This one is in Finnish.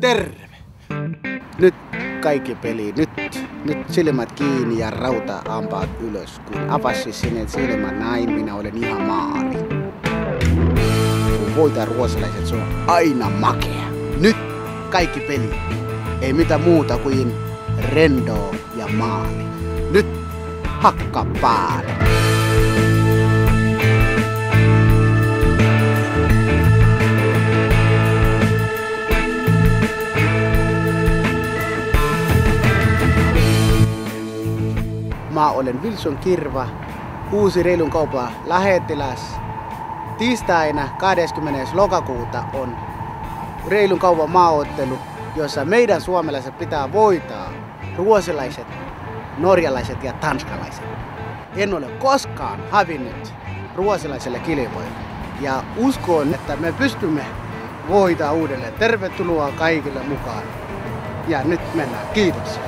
Terve! Nyt kaikki peli. Nyt silmät kiinni ja rauta-ampaat ylös. Kun avasin sinne silmät näin, minä olen ihan maali. Kun voittaa ruotsalaiset, se on aina makea. Nyt kaikki peli. Ei mitään muuta kuin rendo ja maali. Nyt hakka päälle. Mä olen Wilson Kirva, uusi reilun kaupan lähettiläs. Tiistaina 20. lokakuuta on reilun kaupan maaottelu, jossa meidän suomalaiset pitää voittaa ruotsalaiset, norjalaiset ja tanskalaiset. En ole koskaan hävinnyt ruotsalaiselle kilvoille ja uskon, että me pystymme voittamaan uudelleen. Tervetuloa kaikille mukaan. Ja nyt mennään. Kiitos.